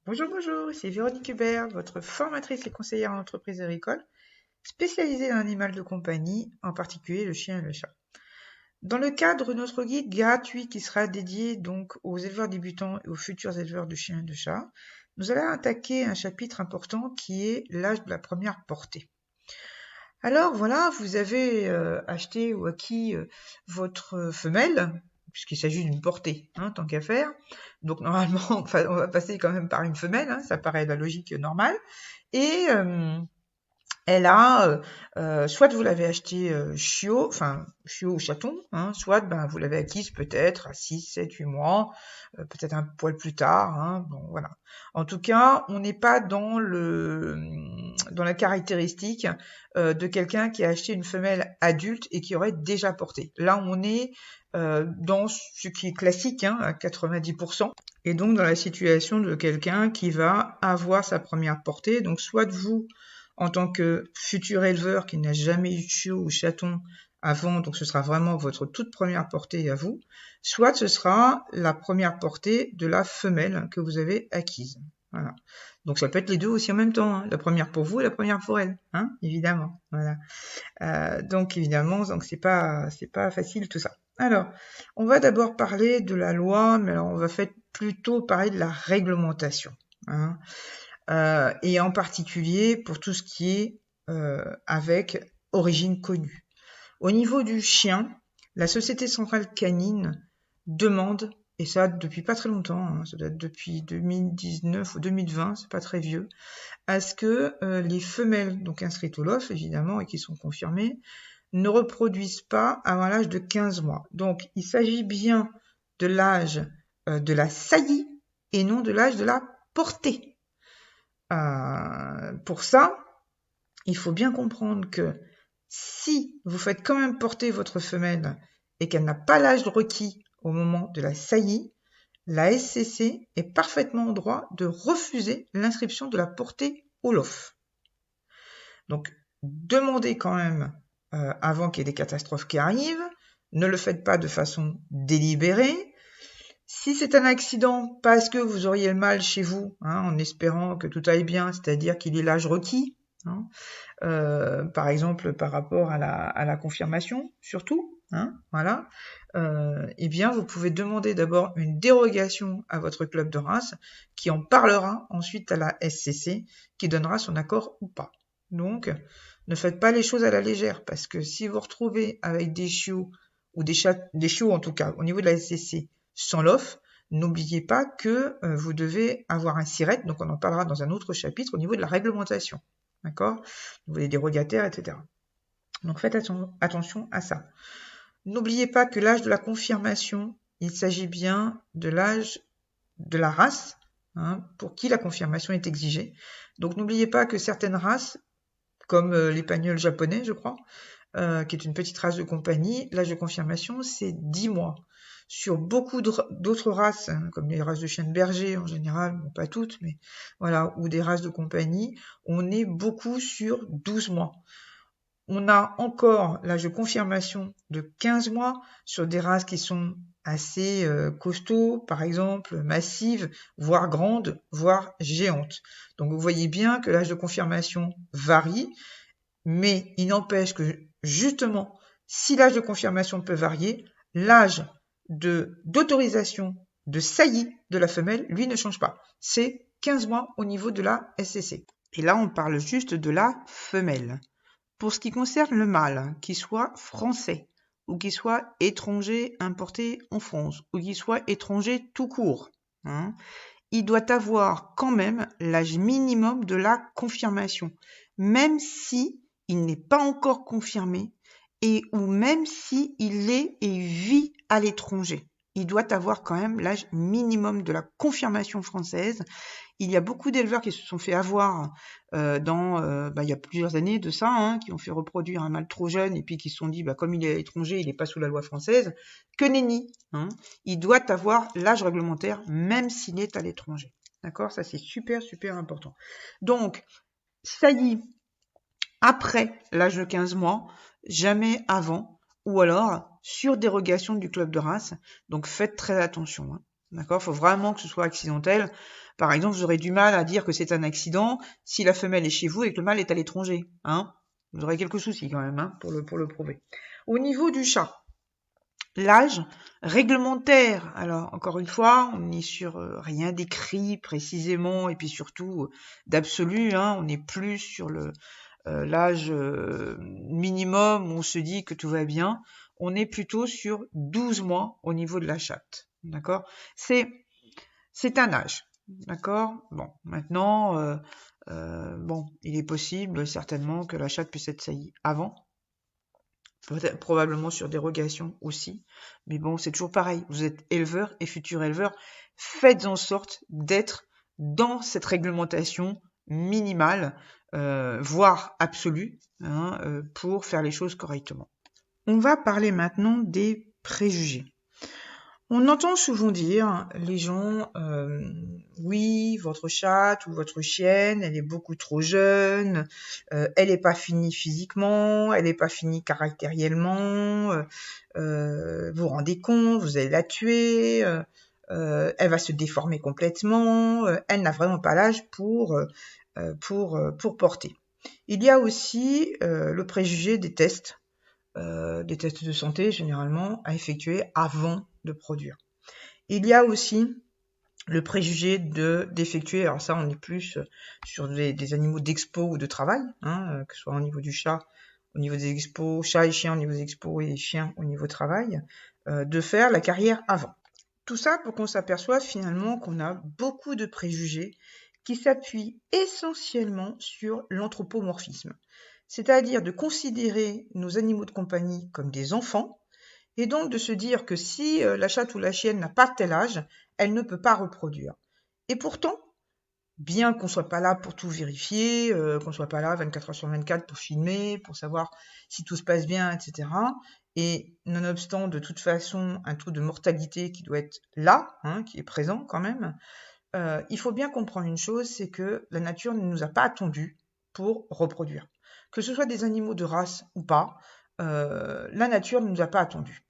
Bonjour, bonjour, c'est Véronique Hubert, votre formatrice et conseillère en entreprise agricole, spécialisée dans l'animal de compagnie, en particulier le chien et le chat. Dans le cadre de notre guide gratuit qui sera dédié donc aux éleveurs débutants et aux futurs éleveurs de chiens et de chats, nous allons attaquer un chapitre important qui est l'âge de la première portée. Alors voilà, vous avez acheté ou acquis votre femelle, puisqu'il s'agit d'une portée, tant qu'à faire. Donc normalement, on va passer quand même par une femelle, ça paraît la logique normale. Et elle a, soit vous l'avez acheté chiot ou chaton, soit vous l'avez acquise peut-être à 6, 7, 8 mois, peut-être un poil plus tard. Bon, voilà. En tout cas, on n'est pas dans la caractéristique de quelqu'un qui a acheté une femelle adulte et qui aurait déjà porté. Là, on est dans ce qui est classique, à 90%, et donc dans la situation de quelqu'un qui va avoir sa première portée. Donc soit de vous, en tant que futur éleveur qui n'a jamais eu de chiot ou chaton avant, donc ce sera vraiment votre toute première portée à vous, soit ce sera la première portée de la femelle que vous avez acquise. Voilà. Donc ça peut être les deux aussi en même temps, la première pour vous et la première pour elle, évidemment. Voilà. Donc évidemment, c'est pas facile tout ça. Alors, on va d'abord parler de la loi, mais alors on va plutôt parler de la réglementation. Et en particulier pour tout ce qui est avec origine connue. Au niveau du chien, la Société centrale canine demande, et ça depuis pas très longtemps, ça date depuis 2019 ou 2020, c'est pas très vieux, à ce que les femelles, donc inscrites au LOF évidemment et qui sont confirmées, ne reproduisent pas avant l'âge de 15 mois. Donc il s'agit bien de l'âge de la saillie et non de l'âge de la portée. Pour ça, il faut bien comprendre que si vous faites quand même porter votre femelle et qu'elle n'a pas l'âge requis au moment de la saillie, la SCC est parfaitement en droit de refuser l'inscription de la portée au LOF. Donc, demandez quand même avant qu'il y ait des catastrophes qui arrivent, ne le faites pas de façon délibérée. Si c'est un accident parce que vous auriez le mal chez vous, en espérant que tout aille bien, c'est-à-dire qu'il ait l'âge requis, par exemple par rapport à la confirmation, surtout, voilà, eh bien vous pouvez demander d'abord une dérogation à votre club de race qui en parlera ensuite à la SCC qui donnera son accord ou pas. Donc, ne faites pas les choses à la légère parce que si vous vous retrouvez avec des chiots ou des chiots en tout cas au niveau de la SCC sans l'off, n'oubliez pas que vous devez avoir un SIRET, donc on en parlera dans un autre chapitre au niveau de la réglementation. D'accord? Les dérogataires, etc. Donc faites attention à ça. N'oubliez pas que l'âge de la confirmation, il s'agit bien de l'âge de la race pour qui la confirmation est exigée. Donc n'oubliez pas que certaines races, comme l'épagnol japonais, je crois, qui est une petite race de compagnie, l'âge de confirmation, c'est 10 mois. Sur beaucoup d'autres races, comme les races de chiens de berger en général, bon, pas toutes, mais voilà, ou des races de compagnie, on est beaucoup sur 12 mois. On a encore l'âge de confirmation de 15 mois sur des races qui sont assez costauds, par exemple massives, voire grandes, voire géantes. Donc vous voyez bien que l'âge de confirmation varie, mais il n'empêche que justement, si l'âge de confirmation peut varier, l'âge d'autorisation de saillie de la femelle, lui, ne change pas. C'est 15 mois au niveau de la SCC. Et là, on parle juste de la femelle. Pour ce qui concerne le mâle, qu'il soit français, ou qu'il soit étranger importé en France, ou qu'il soit étranger tout court, il doit avoir quand même l'âge minimum de la confirmation, même si il n'est pas encore confirmé et ou même si il est et vit à l'étranger. Il doit avoir quand même l'âge minimum de la confirmation française. Il y a beaucoup d'éleveurs qui se sont fait avoir il y a plusieurs années de ça, qui ont fait reproduire un mâle trop jeune et puis qui se sont dit, comme il est à l'étranger, il n'est pas sous la loi française. Que nenni, il doit avoir l'âge réglementaire même s'il est à l'étranger. D'accord? Ça, c'est super, super important. Donc, saillie après l'âge de 15 mois, jamais avant, ou alors sur dérogation du club de race. Donc, faites très attention. D'accord? Il faut vraiment que ce soit accidentel. Par exemple, vous aurez du mal à dire que c'est un accident si la femelle est chez vous et que le mâle est à l'étranger. Hein, vous aurez quelques soucis quand même pour le prouver. Au niveau du chat, l'âge réglementaire, alors encore une fois, on n'est sur rien d'écrit précisément et puis surtout d'absolu, hein, on n'est plus sur l'âge minimum où on se dit que tout va bien, on est plutôt sur 12 mois au niveau de la chatte, d'accord ? C'est un âge, d'accord ? Bon, maintenant, il est possible certainement que la chatte puisse être saillie avant, probablement sur dérogation aussi, mais bon, c'est toujours pareil, vous êtes éleveur et futur éleveur, faites en sorte d'être dans cette réglementation minimale, voire absolue, hein, pour faire les choses correctement. On va parler maintenant des préjugés. On entend souvent dire, les gens, oui, votre chatte ou votre chienne, elle est beaucoup trop jeune, elle n'est pas finie physiquement, elle n'est pas finie caractériellement, vous vous rendez compte, vous allez la tuer, elle va se déformer complètement, elle n'a vraiment pas l'âge pour porter. Il y a aussi le préjugé des tests de santé généralement à effectuer avant de produire. Il y a aussi le préjugé d'effectuer, alors ça on est plus sur des animaux d'expo ou de travail, hein, que ce soit au niveau du chat, au niveau des expos, chat et chien au niveau des expos et chiens au niveau travail, de faire la carrière avant. Tout ça pour qu'on s'aperçoive finalement qu'on a beaucoup de préjugés qui s'appuient essentiellement sur l'anthropomorphisme, c'est-à-dire de considérer nos animaux de compagnie comme des enfants, et donc de se dire que si la chatte ou la chienne n'a pas tel âge, elle ne peut pas reproduire. Et pourtant, bien qu'on ne soit pas là pour tout vérifier, qu'on ne soit pas là 24 heures sur 24 pour filmer, pour savoir si tout se passe bien, etc., et nonobstant de toute façon un taux de mortalité qui doit être là, hein, qui est présent quand même, il faut bien comprendre une chose, c'est que la nature ne nous a pas attendus pour reproduire. Que ce soit des animaux de race ou pas, la nature ne nous a pas attendus.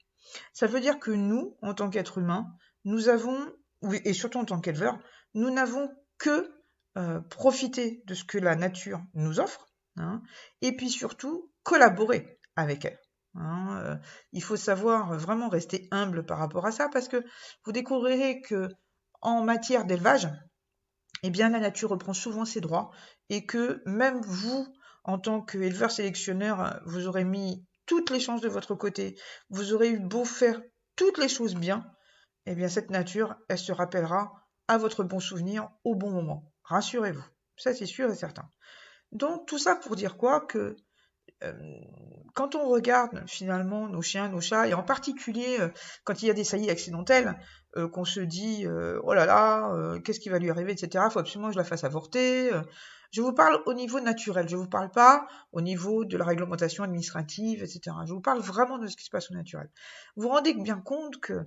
Ça veut dire que nous, en tant qu'êtres humains, nous avons, et surtout en tant qu'éleveurs, nous n'avons que profiter de ce que la nature nous offre, hein, et puis surtout collaborer avec elle. Hein, il faut savoir vraiment rester humble par rapport à ça, parce que vous découvrirez que en matière d'élevage, eh bien la nature reprend souvent ses droits, et que même vous, en tant qu'éleveur sélectionneur, vous aurez mis toutes les chances de votre côté, vous aurez eu beau faire toutes les choses bien, eh bien cette nature, elle se rappellera à votre bon souvenir au bon moment. Rassurez-vous, ça c'est sûr et certain. Donc tout ça pour dire quoi? Que quand on regarde finalement nos chiens, nos chats, et en particulier quand il y a des saillies accidentelles, qu'on se dit oh là là, qu'est-ce qui va lui arriver, etc. Il faut absolument que je la fasse avorter. Je vous parle au niveau naturel, je ne vous parle pas au niveau de la réglementation administrative, etc. Je vous parle vraiment de ce qui se passe au naturel. Vous vous rendez bien compte que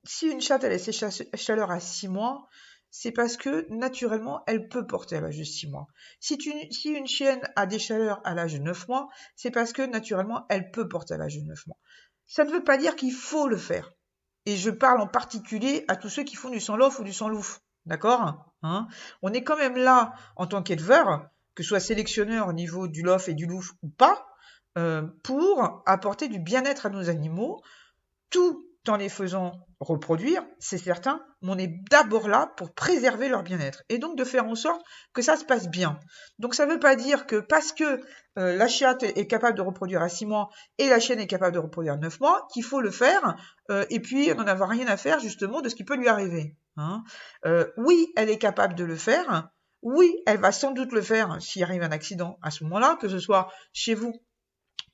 si une chatte elle a ses chaleurs à 6 mois, c'est parce que naturellement elle peut porter à l'âge de 6 mois. Si une chienne a des chaleurs à l'âge de 9 mois, c'est parce que naturellement elle peut porter à l'âge de 9 mois. Ça ne veut pas dire qu'il faut le faire. Et je parle en particulier à tous ceux qui font du sans-lof ou du sans-louf. D'accord, hein? On est quand même là en tant qu'éleveur, que ce soit sélectionneur au niveau du lof et du louf ou pas, pour apporter du bien-être à nos animaux, tout en les faisant reproduire, c'est certain, mais on est d'abord là pour préserver leur bien-être et donc de faire en sorte que ça se passe bien. Donc ça ne veut pas dire que parce que la chatte est capable de reproduire à 6 mois et la chienne est capable de reproduire à 9 mois qu'il faut le faire et puis on n'en avoir rien à faire justement de ce qui peut lui arriver. Hein. Oui, elle est capable de le faire. Oui, elle va sans doute le faire s'il arrive un accident à ce moment-là, que ce soit chez vous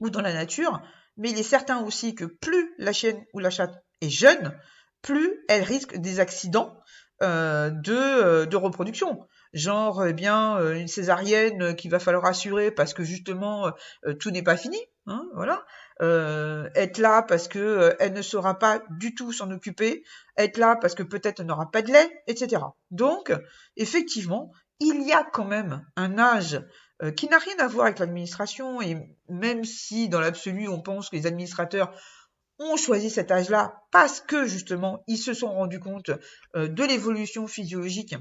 ou dans la nature, mais il est certain aussi que plus la chienne ou la chatte est jeune, plus elle risque des accidents de reproduction. Genre, eh bien, une césarienne qu'il va falloir assurer parce que justement tout n'est pas fini, hein, voilà. Être là parce que elle ne saura pas du tout s'en occuper, être là parce que peut-être elle n'aura pas de lait, etc. Donc, effectivement, il y a quand même un âge qui n'a rien à voir avec l'administration, et même si dans l'absolu on pense que les administrateurs ont choisi cet âge-là parce que justement, ils se sont rendus compte de l'évolution physiologique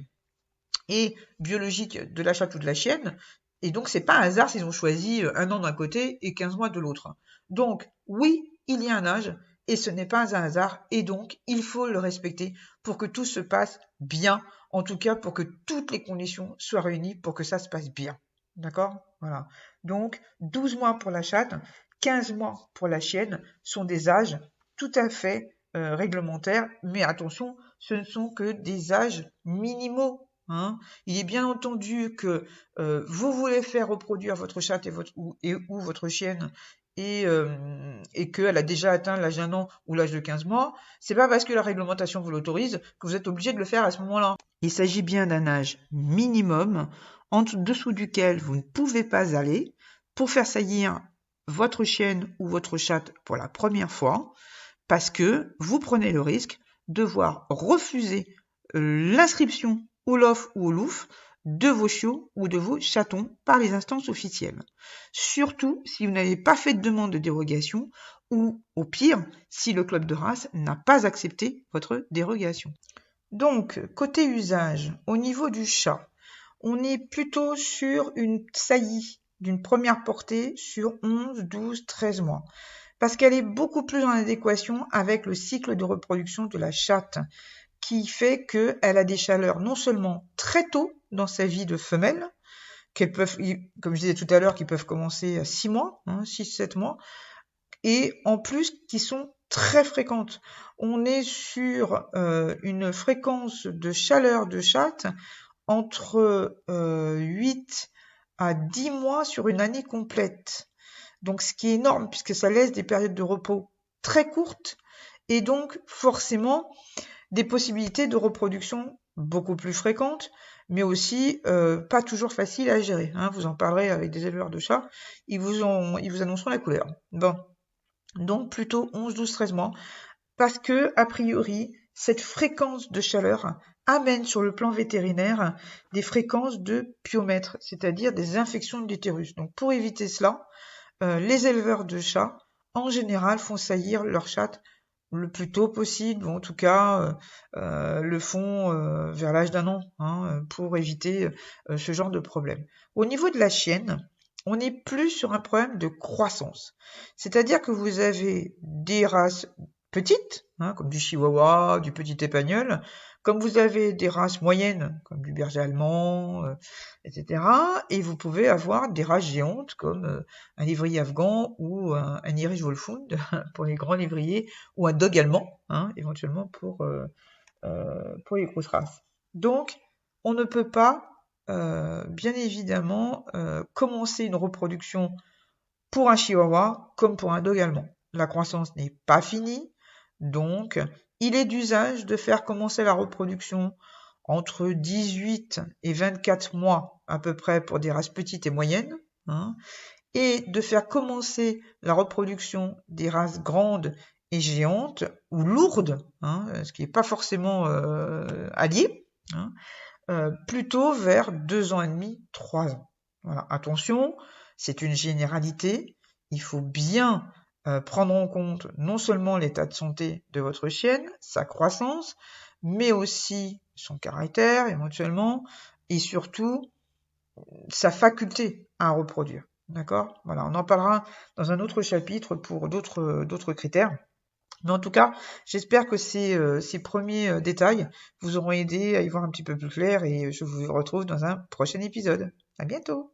et biologique de la chatte ou de la chienne. Et donc, c'est pas un hasard s'ils ont choisi 1 an d'un côté et 15 mois de l'autre. Donc, oui, il y a un âge et ce n'est pas un hasard. Et donc, il faut le respecter pour que tout se passe bien. En tout cas, pour que toutes les conditions soient réunies pour que ça se passe bien. D'accord? Voilà. Donc, 12 mois pour la chatte, 15 mois pour la chienne sont des âges tout à fait réglementaires. Mais attention, ce ne sont que des âges minimaux. Hein. Il est bien entendu que vous voulez faire reproduire votre chatte ou votre chienne et qu'elle a déjà atteint l'âge d'1 an ou l'âge de 15 mois, c'est pas parce que la réglementation vous l'autorise que vous êtes obligé de le faire à ce moment-là. Il s'agit bien d'un âge minimum en dessous duquel vous ne pouvez pas aller pour faire saillir votre chienne ou votre chatte pour la première fois parce que vous prenez le risque de devoir refuser l'inscription au LOF ou au LOUF de vos chiots ou de vos chatons par les instances officielles. Surtout si vous n'avez pas fait de demande de dérogation ou, au pire, si le club de race n'a pas accepté votre dérogation. Donc, côté usage, au niveau du chat, on est plutôt sur une saillie d'une première portée sur 11, 12, 13 mois. Parce qu'elle est beaucoup plus en adéquation avec le cycle de reproduction de la chatte, qui fait qu'elle a des chaleurs non seulement très tôt dans sa vie de femelle, qu'elles peuvent, comme je disais tout à l'heure, qui peuvent commencer à 6 mois, 6-7 mois, et en plus qui sont très fréquentes. On est sur une fréquence de chaleur de chatte entre 8 à 10 mois sur une année complète. Donc ce qui est énorme puisque ça laisse des périodes de repos très courtes et donc forcément des possibilités de reproduction beaucoup plus fréquentes, mais aussi pas toujours faciles à gérer. Hein. Vous en parlerez avec des éleveurs de chats, ils vous annonceront la couleur. Bon, donc plutôt 11, 12, 13 mois, parce que a priori, cette fréquence de chaleur amène sur le plan vétérinaire des fréquences de piomètre, c'est-à-dire des infections de l'utérus. Donc pour éviter cela, les éleveurs de chats, en général, font saillir leurs chattes le plus tôt possible, ou en tout cas le font vers l'âge d'1 an, hein, pour éviter ce genre de problème. Au niveau de la chienne, on est plus sur un problème de croissance. C'est-à-dire que vous avez des races petites, hein, comme du chihuahua, du petit épagnol, comme vous avez des races moyennes, comme du berger allemand, etc. Et vous pouvez avoir des races géantes, comme un lévrier afghan ou un Irish Wolfhound pour les grands lévriers, ou un dog allemand, hein, éventuellement pour les grosses races. Donc, on ne peut pas, bien évidemment, commencer une reproduction pour un chihuahua comme pour un dog allemand. La croissance n'est pas finie, donc il est d'usage de faire commencer la reproduction entre 18 et 24 mois à peu près pour des races petites et moyennes, hein, et de faire commencer la reproduction des races grandes et géantes ou lourdes, hein, ce qui n'est pas forcément allié, hein, plutôt vers 2 ans et demi, 3 ans. Voilà. Attention, c'est une généralité, il faut bien prendre en compte non seulement l'état de santé de votre chienne, sa croissance, mais aussi son caractère éventuellement, et surtout sa faculté à reproduire. D'accord? Voilà, on en parlera dans un autre chapitre pour d'autres critères. Mais en tout cas, j'espère que ces premiers détails vous auront aidé à y voir un petit peu plus clair et je vous retrouve dans un prochain épisode. À bientôt!